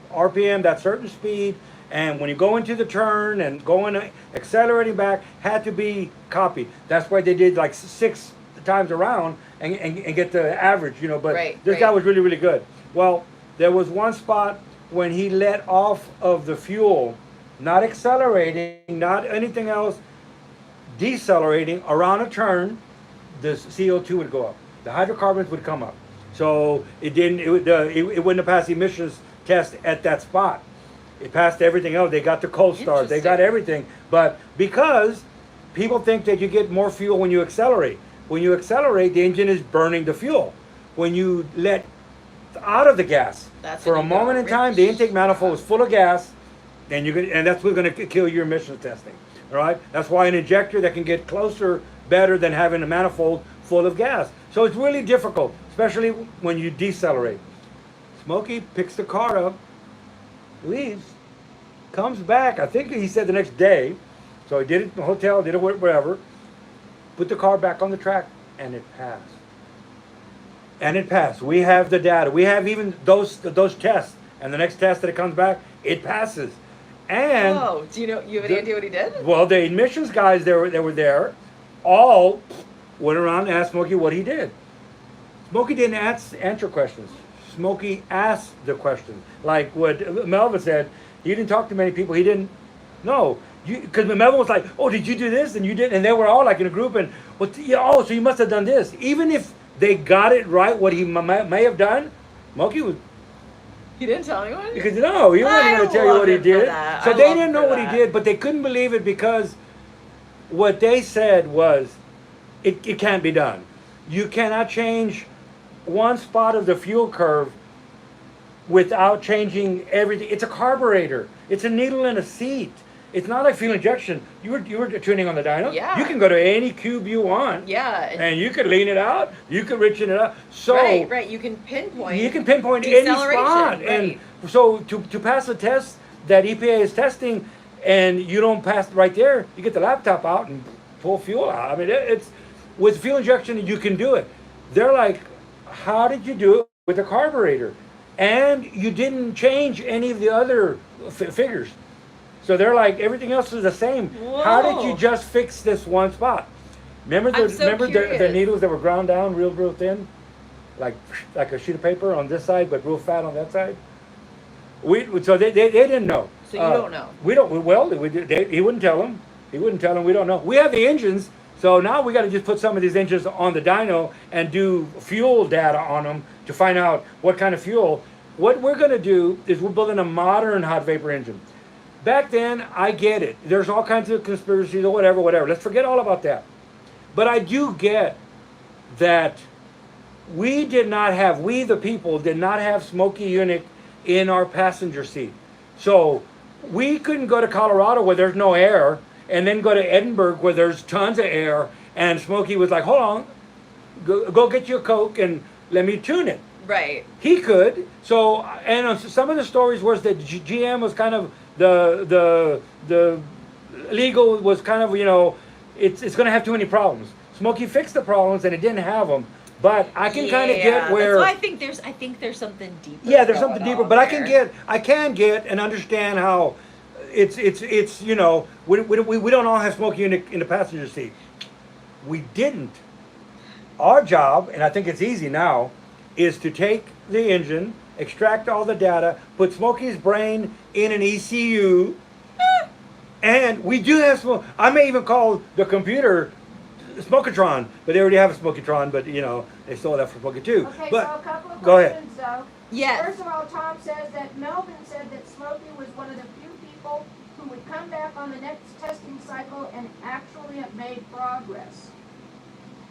speed, and when you go into the turn and going accelerating back, had to be copied. That's why they did like 6 times around and get the average, you know. But this guy was really, really good. Well, there was one spot when he let off of the fuel, not accelerating, not anything else, decelerating around a turn. The CO2 would go up. The hydrocarbons would come up. So it wouldn't have passed the emissions test at that spot. It passed everything else. They got the cold start. They got everything. But because people think that you get more fuel when you accelerate. When you accelerate, the engine is burning the fuel. When you let out of the gas, for a moment in time, the intake manifold is full of gas, and that's what's going to kill your emissions testing. All right? That's why an injector that can get closer better than having a manifold full of gas. So it's really difficult, especially when you decelerate. Smokey picks the car up, leaves, comes back. I think he said the next day. So he did it in the hotel, did it whatever. Put the car back on the track, and it passed. And it passed. We have the data. We have even those tests. And the next test that it comes back, it passes. And do you have any idea what he did? well, the emissions guys that were there all went around and asked Smokey what he did. Smokey didn't answer questions. Smokey asked the questions. Like what Melvin said, he didn't talk to many people. He didn't know. Because Melvin was like, oh, did you do this? And you did. And they were all like in a group. And, so you must have done this. Even if they got it right, what he may have done, Smokey was... He didn't tell anyone? Because no, he wasn't going to tell you what he did. So they didn't know what he did, but they couldn't believe it because what they said was, it can't be done. You cannot change one spot of the fuel curve without changing everything. It's a carburetor. It's a needle in a seat. It's not like fuel injection. You were tuning on the dyno. Yeah. You can go to any cube you want. Yeah. And you could lean it out. You could richen it up. So right. You can pinpoint. You can pinpoint any spot. Right. And so to pass the test that EPA is testing, and you don't pass it right there, you get the laptop out and pull fuel out. I mean, it's with fuel injection you can do it. They're like, how did you do it with the carburetor? And you didn't change any of the other figures. So they're like, everything else is the same. Whoa. How did you just fix this one spot? Remember the needles that were ground down real thin? Like a sheet of paper on this side, but real fat on that side? So they didn't know. So you don't know? We don't. Well, he wouldn't tell them. He wouldn't tell them. We don't know. We have the engines. So now we got to just put some of these engines on the dyno and do fuel data on them to find out what kind of fuel. What we're going to do is we're building a modern hot vapor engine. back then, I get it. There's all kinds of conspiracies or whatever, whatever. Let's forget all about that. But I do get that we the people, did not have Smokey Yunick in our passenger seat. So we couldn't go to Colorado where there's no air and then go to Edinburgh where there's tons of air. And Smokey was like, hold on, go get you a Coke and let me tune it. Right. He could. So, and some of the stories was that GM was kind of the legal was kind of, it's going to have too many problems. Smokey fixed the problems and it didn't have them. But I can kind of get where. So I think there's something deeper. Yeah, there's something deeper. But I can get and understand how it's we don't all have Smokey in the passenger seat. We didn't. Our job, and I think it's easy now, is to take the engine, extract all the data, put Smokey's brain in an ECU, and we do have I may even call the computer Smokatron, but they already have a Smokatron, but they stole that from Smokey too. Okay, but so a couple of go questions though. Yes. First of all, Tom says that Melvin said that Smokey was one of the few people who would come back on the next testing cycle and actually have made progress,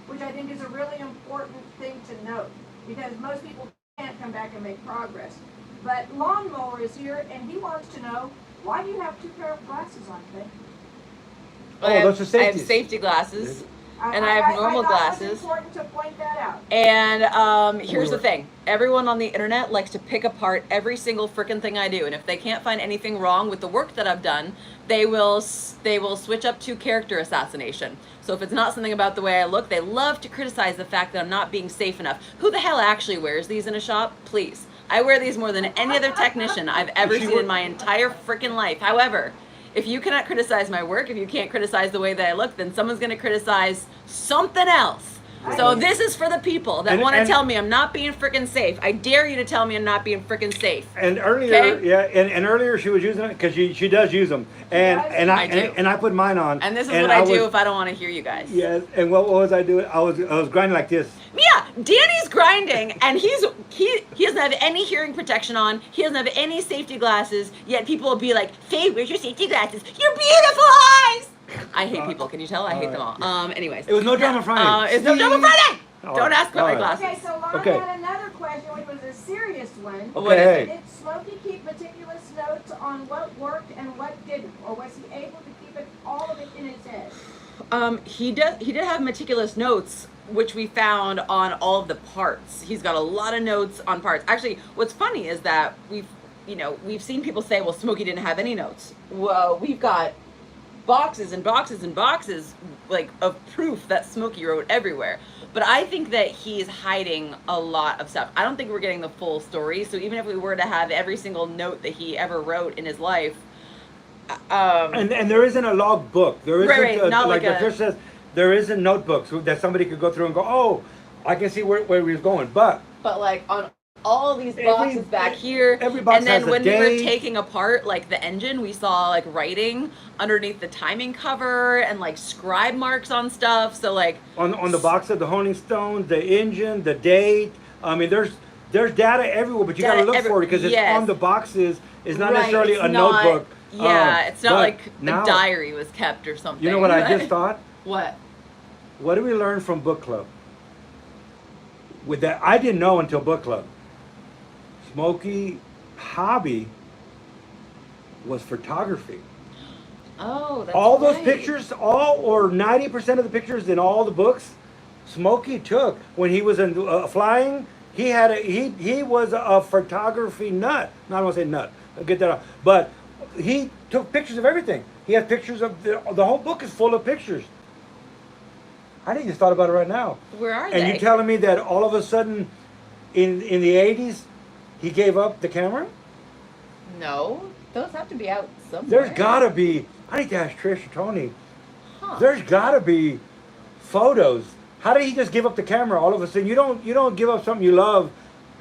which I think is a really important thing to note, because most people can't come back and make progress. But Lawnmower is here, and he wants to know, why do you have 2 pair of glasses on today? Those are safety. I have safety glasses. And I have normal glasses. It's important to point that out. And here's the thing. Everyone on the internet likes to pick apart every single frickin' thing I do. And if they can't find anything wrong with the work that I've done, they will switch up to character assassination. So if it's not something about the way I look, they love to criticize the fact that I'm not being safe enough. Who the hell actually wears these in a shop? Please. I wear these more than any other technician I've ever seen in my entire frickin' life. However, if you cannot criticize my work, if you can't criticize the way that I look, then someone's going to criticize something else. So this is for the people that want to tell me I'm not being freaking safe. I dare you to tell me I'm not being freaking safe. And earlier, and earlier she was using it because she does use them, and I put mine on. And this is what I do if I don't want to hear you guys. Yes, and what was I doing? I was grinding like this. Yeah, Danny's grinding, and he doesn't have any hearing protection on. He doesn't have any safety glasses. Yet people will be like, "Faye, where's your safety glasses? Your beautiful eyes." I hate people. Can you tell? I hate them all. Anyways. It was no drama Friday. It's no drama Friday. Don't ask about my glasses. Okay, so Lon had another question, which was a serious one. Okay. Did Smokey keep meticulous notes on what worked and what didn't, or was he able to keep all of it in his head? He did have meticulous notes, which we found on all of the parts. He's got a lot of notes on parts. Actually, what's funny is that we've seen people say, well, Smokey didn't have any notes. Well, we've got boxes and boxes and boxes of proof that Smokey wrote everywhere. But I think that he's hiding a lot of stuff. I don't think we're getting the full story. So even if we were to have every single note that he ever wrote in his life, and there isn't a log book. There isn't not like the fish says. There isn't notebooks that somebody could go through and go, oh, I can see where he was going. But like on all these boxes back here, every box and then has a when day. we were taking apart the engine, we saw writing underneath the timing cover and scribe marks on stuff. So on the box of the honing stone, the engine, the date. I mean, there's data everywhere, but you got to look for it because it's on the boxes. It's not necessarily a notebook. Yeah, it's not like now, a diary was kept or something. You know what I just thought? What? What did we learn from book club? With that, I didn't know until book club. Smokey hobby was photography. Oh, that's all those pictures, or 90% of the pictures in all the books, Smokey took when he was in flying. He was a photography nut. Not I want to say nut. I'll get that out. But he took pictures of everything. He has pictures of the whole book is full of pictures. I just thought about it right now. Where are they? And you telling me that all of a sudden, in the 80s, he gave up the camera? No, those have to be out somewhere. There's gotta be. I need to ask Trish or Tony. Huh. There's gotta be photos. How did he just give up the camera all of a sudden? You don't give up something you love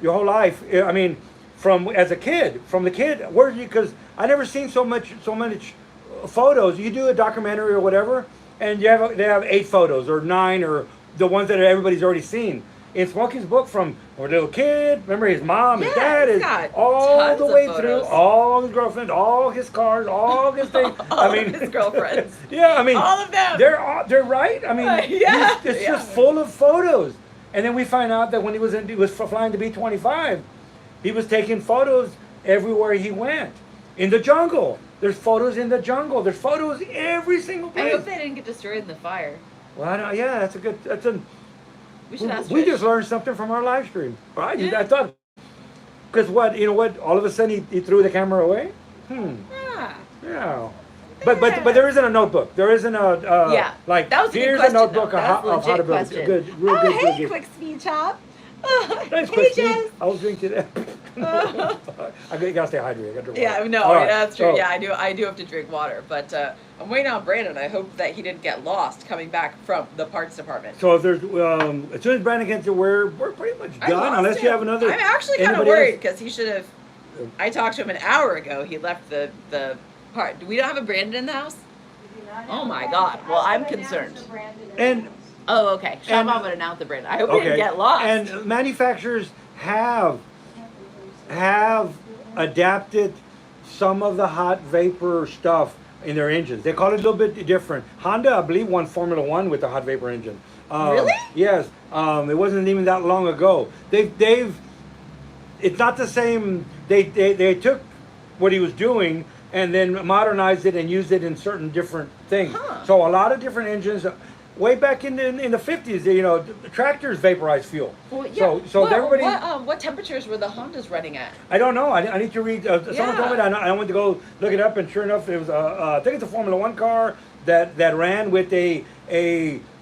your whole life. I mean, from the kid, where did you? Because I never seen so much photos. You do a documentary or whatever, and they have 8 photos or 9 or the ones that everybody's already seen. in Smokey's book from a little kid. Remember his mom, his dad, he's is got all tons the of way photos. through, all his girlfriends, all his cars, all his things. All of his girlfriends. Yeah, I mean, all of them. They're right. I mean, it's just full of photos. And then we find out that when he was flying the B-25, he was taking photos everywhere he went. In the jungle. There's photos in the jungle. There's photos every single place. I hope they didn't get destroyed in the fire. Well, that's a good. We should ask We Trish. just learned something from our live stream. Right? Yeah. I thought, because what? All of a sudden he threw the camera away. Yeah. Yeah. But there isn't a notebook. There isn't a like. That was a good here's question, a notebook though. of That was a how to legit build question. it. Good. Real Oh, good. hey, good. quick speed chop. Thanks, Hey, Christine. Jess. I was drinking that. I gotta stay hydrated. I gotta drink Yeah, water. no, All right, that's true. so- Yeah, I do have to drink water, but I'm waiting on Brandon. I hope that he didn't get lost coming back from the parts department. So if there's as soon as Brandon gets to, we're pretty much I done lost unless you him. have another. I'm actually kind of anybody worried else? because he should have. I talked to him an hour ago. He left the part. We don't have a Brandon in the house. We do not have Oh a my Brandon. God. Well, I I'm would announce concerned. the Brandon And- announce. Oh, okay. And- Shama would announce the Brandon. I hope he didn't get lost. And manufacturers have adapted some of the hot vapor stuff in their engines. They call it a little bit different. Honda, I believe, won Formula One with the hot vapor engine. Really? Yes. It wasn't even that long ago. They've. It's not the same. They took what he was doing and then modernized it and used it in certain different things. Huh. So a lot of different engines. Way back in the 50s, the tractors vaporized fuel. Well, yeah. So everybody. What temperatures were the Hondas running at? I don't know. I need to read. Someone Yeah. told me that. I went to go look it up, and sure enough, it was. I think it's a Formula One car that ran with a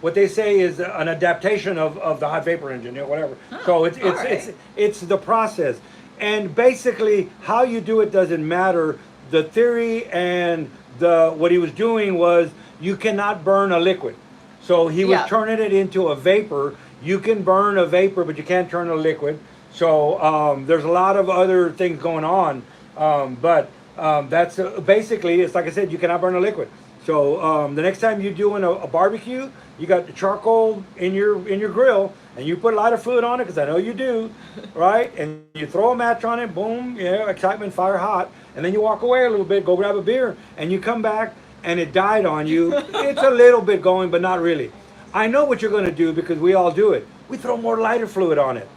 what they say is an adaptation of the hot vapor engine, whatever. Huh. So Alright. it's the process, and basically how you do it doesn't matter. The theory and what he was doing was you cannot burn a liquid. So he was Yeah. turning it into a vapor. You can burn a vapor, but you can't turn a liquid. So there's a lot of other things going on. But that's basically, it's like I said, you cannot burn a liquid. So the next time you're doing a barbecue, you got the charcoal in your grill, and you put lighter fluid on it, because I know you do, right? And you throw a match on it, boom, excitement, fire hot. And then you walk away a little bit, go grab a beer, and you come back, and it died on you. It's a little bit going, but not really. I know what you're going to do because we all do it. We throw more lighter fluid on it.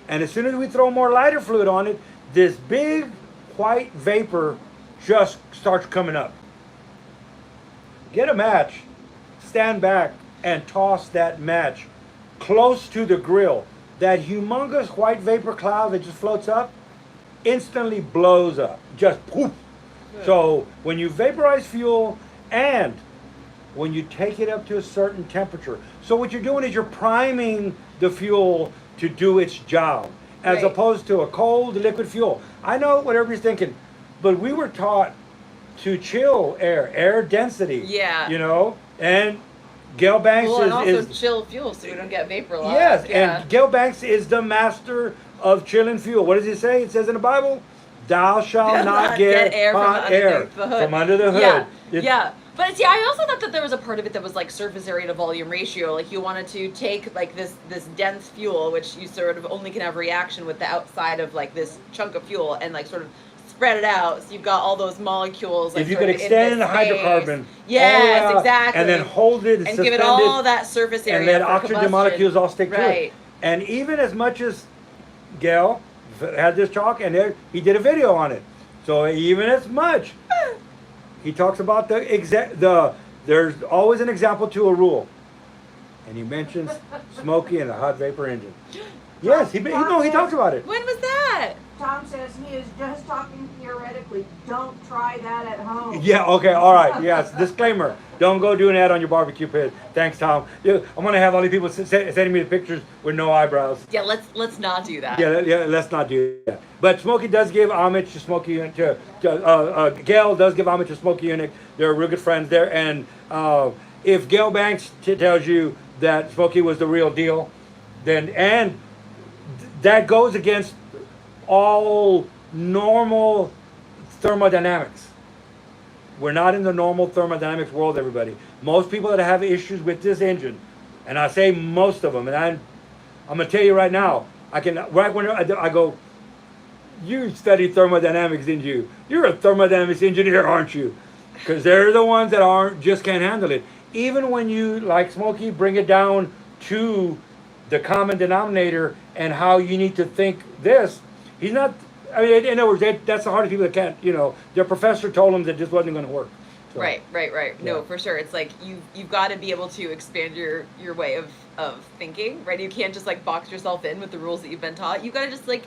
And as soon as we throw more lighter fluid on it, this big white vapor just starts coming up. Get a match, stand back, and toss that match close to the grill. That humongous white vapor cloud that just floats up instantly blows up. Just poof. So when you vaporize fuel, and when you take it up to a certain temperature. So what you're doing is you're priming the fuel to do its job, as Right. opposed to a cold liquid fuel. I know what everybody's thinking, but we were taught to chill air density. Yeah. And Gail Banks Well, and also is chill fuel so we don't get vapor loss. yes, Yeah. and Gail Banks is the master of chilling fuel. What does he say? It says in the Bible, "Thou shalt not get air from hot air underneath the hood." from under the hood." Yeah, It- yeah. But see, I also thought that there was a part of it that was like surface area to volume ratio. Like you wanted to take like this dense fuel, which you sort of only can have reaction with the outside of like this chunk of fuel, and like sort of spread it out. So you've got all those molecules. Like, If you sort could of in extend the this space. hydrocarbon, all the way Yes, out, exactly. and then hold it and suspended, give it all that surface area and let for oxygen combustion. molecules all stick to it. Right. And even as much as Gail had this talk, and he did a video on it. So even as much, he talks about there's always an example to a rule, and he mentions Smokey and the hot vapor engine. Yes, he talks about it. When was that? Tom says he is just talking theoretically. Don't try that at home. Yeah, okay, all right, yes, disclaimer. Don't go doing that on your barbecue pit. Thanks, Tom. I'm going to have all these people sending me the pictures with no eyebrows. Yeah, let's not do that. Yeah, let's not do that. But Smokey does give homage to Smokey, Gail does give homage to Smokey Yunick. They're real good friends there. And if Gail Banks tells you that Smokey was the real deal, and that goes against all normal thermodynamics. We're not in the normal thermodynamics world, everybody. Most people that have issues with this engine, and I say most of them, and I'm gonna tell you right now. Right when I go, you studied thermodynamics, didn't you? You're a thermodynamics engineer, aren't you? Because they're the ones that just can't handle it. Even when you, like Smokey, bring it down to the common denominator and how you need to think this, he's not. I mean, in other words, that's the hardest people that can't. Their professor told them that this wasn't going to work. So, right. yeah. No, for sure. It's like you've got to be able to expand your way of thinking, right? You can't just like box yourself in with the rules that you've been taught. You got to just like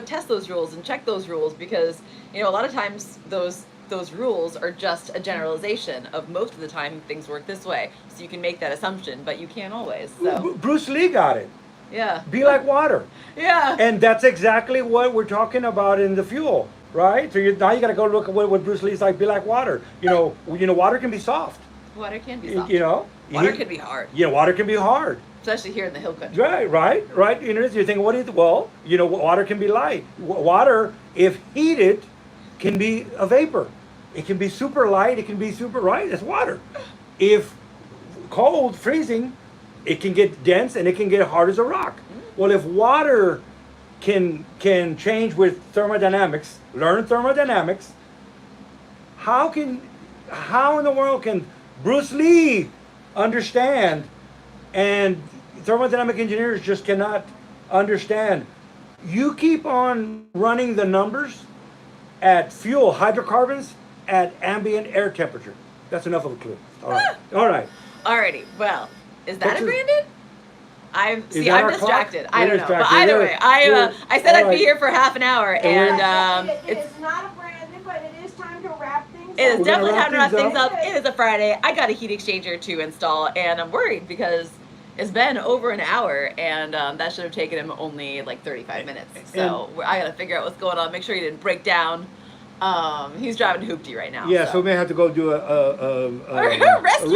test those rules and check those rules, because a lot of times those rules are just a generalization of most of the time things work this way. So you can make that assumption, but you can't always. So Bruce Lee got it. Yeah. Be like water. Yeah. And that's exactly what we're talking about in the fuel, right? So now you got to go look at what Bruce Lee's like. Be like water. Water can be soft. Water can be soft. Water can be hard. Water can be hard. Especially here in the hill country. Right. You're thinking, water can be light. Water, if heated, can be a vapor. It can be super light. It can be super right. It's water. If cold, freezing, it can get dense and it can get hard as a rock. Well, if water can change with thermodynamics, learn thermodynamics, how in the world can Bruce Lee understand, and thermodynamic engineers just cannot understand? You keep on running the numbers at fuel, hydrocarbons, at ambient air temperature. That's enough of a clue. All right. Alrighty. Well, is that a Brandon? I'm distracted. Clock? I don't know. But either way, I said I'd be here for half an hour, and it's not a Brandon, but it is time to wrap things up. It is definitely time to wrap things up. It is a Friday. I got a heat exchanger to install, and I'm worried because it's been over an hour, and that should have taken him only like 35 minutes. So I got to figure out what's going on. Make sure he didn't break down. He's driving hoopty right now. Yeah, so we may have to go do a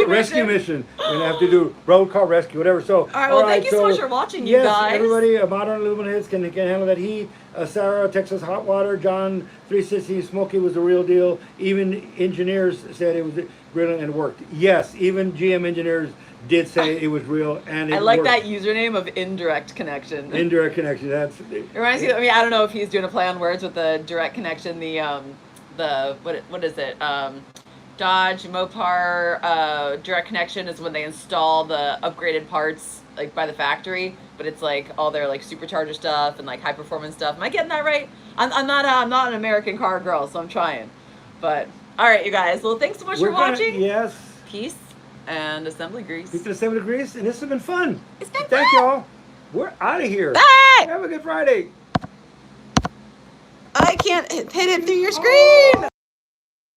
rescue mission. We're gonna have to do road car rescue, whatever. So, all right. Well, thank you so much for watching, you guys. Everybody, modern aluminum hits can handle that heat. Sarah, Texas Hot Water, John, 360, Smokey was the real deal. Even engineers said it was brilliant and worked. Yes, even GM engineers did say it was real and it I like worked. that username of indirect connection. Indirect connection. It reminds me. I mean, I don't know if he's doing a play on words with the direct connection. What is it? Dodge Mopar direct connection is when they install the upgraded parts like by the factory, but it's like all their like supercharger stuff and like high performance stuff. Am I getting that right? I'm not an American car girl, so I'm trying. But all right, you guys. Well, thanks so much for watching. Yes. Peace and assembly grease. Peace and assembly grease, and this has been fun. It's been fun. Thank y'all. We're out of here. Bye. Have a good Friday. I can't hit it through your screen.